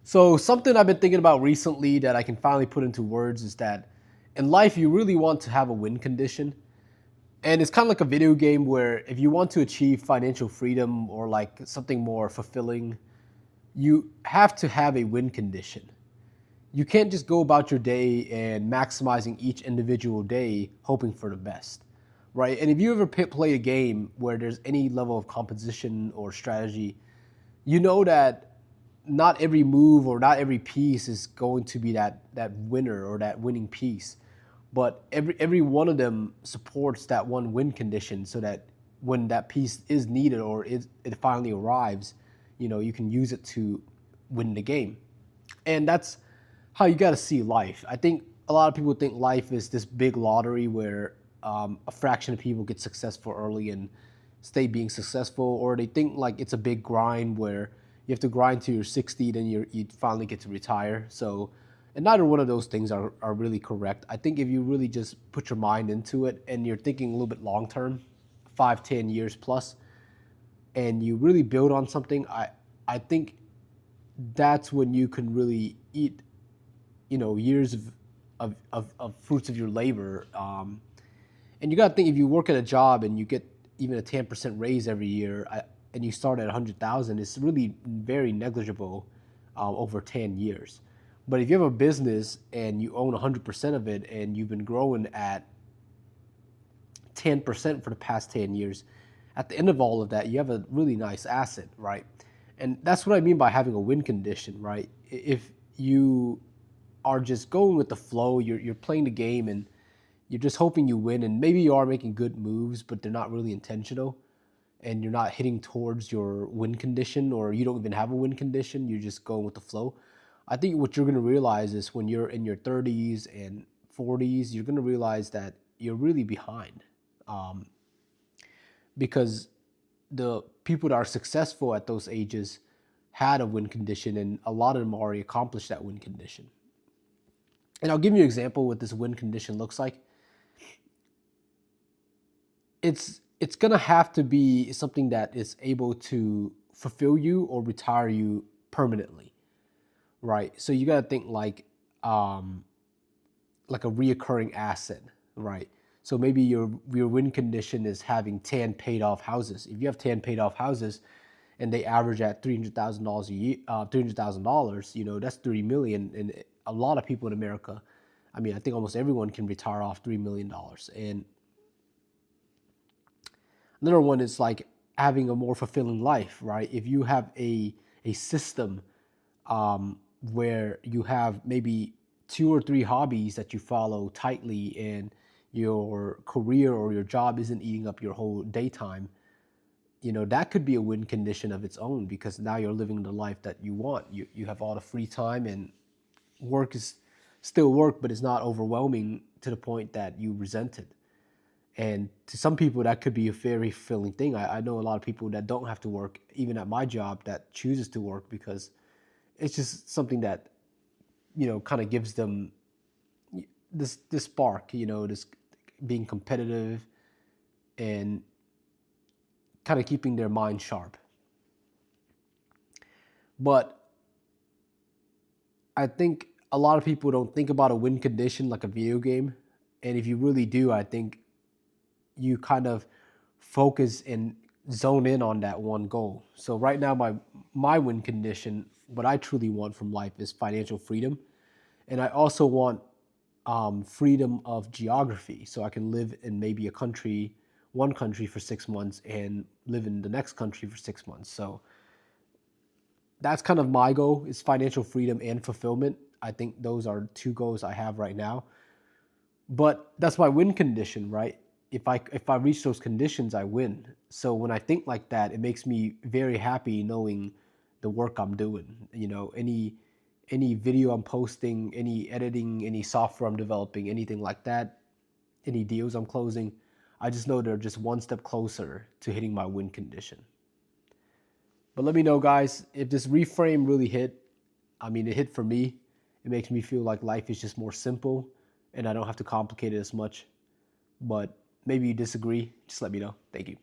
So something I've been thinking about recently that I can finally put into words is that in life you really want to have a win condition. And it's kind of like a video game where if you want to achieve financial freedom or like something more fulfilling, you have to have a win condition. You can't just go about your day and maximizing each individual day hoping for the best, right? And if you ever play a game where there's any level of composition or strategy, you know that not every move or not every piece is going to be that winner or that winning piece, but every one of them supports that one win condition so that when that piece is needed or it finally arrives, you can use it to win the game. And that's how you got to see life. I think a lot of people think life is this big lottery where a fraction of people get successful early and stay being successful, or they think like it's a big grind where you have to grind to your 60, then you finally get to retire. So, and neither one of those things are really correct. I think if you really just put your mind into it and you're thinking a little bit long term, 5, 10 years plus, and you really build on something, I think that's when you can really eat, years of fruits of your labor. And you got to think if you work at a job and you get even a 10% raise every year, and you start at 100,000, it's really very negligible over 10 years. But if you have a business and you own 100% of it and you've been growing at 10% for the past 10 years, at the end of all of that, you have a really nice asset, right? And that's what I mean by having a win condition, right? If you are just going with the flow, you're playing the game and you're just hoping you win, and maybe you are making good moves, but they're not really intentional, and you're not hitting towards your win condition, or you don't even have a win condition, you're just going with the flow. I think what you're going to realize is when you're in your 30s and 40s, you're going to realize that you're really behind, um, because the people that are successful at those ages had a win condition, and a lot of them already accomplished that win condition. And I'll give you an example what this win condition looks like. It's gonna have to be something that is able to fulfill you or retire you permanently, right? So you gotta think um, like a reoccurring asset, right? So maybe your win condition is having 10 paid off houses. If you have 10 paid off houses and they average at $300,000 a year, $300,000, that's 3 million. And a lot of people in America, I mean, I think almost everyone can retire off $3 million. And another one is like having a more fulfilling life, right? If you have a system where you have maybe 2 or 3 hobbies that you follow tightly, and your career or your job isn't eating up your whole daytime, that could be a win condition of its own, because now you're living the life that you want. You have all the free time, and work is still work, but it's not overwhelming to the point that you resent it. And to some people, that could be a very fulfilling thing. I know a lot of people that don't have to work, even at my job, that chooses to work because it's just something that, kind of gives them this spark, this being competitive and kind of keeping their mind sharp. But I think a lot of people don't think about a win condition like a video game. And if you really do, I think you kind of focus and zone in on that one goal. So right now, my win condition, what I truly want from life is financial freedom, and I also want freedom of geography, so I can live in maybe one country for 6 months, and live in the next country for 6 months. So that's kind of my goal, is financial freedom and fulfillment. I think those are two goals I have right now. But that's my win condition, right? If I reach those conditions, I win. So when I think like that, it makes me very happy knowing the work I'm doing. Any video I'm posting, any editing, any software I'm developing, anything like that, any deals I'm closing, I just know they're just one step closer to hitting my win condition. But let me know, guys, if this reframe really hit. I mean, it hit for me. It makes me feel like life is just more simple and I don't have to complicate it as much. But maybe you disagree. Just let me know. Thank you.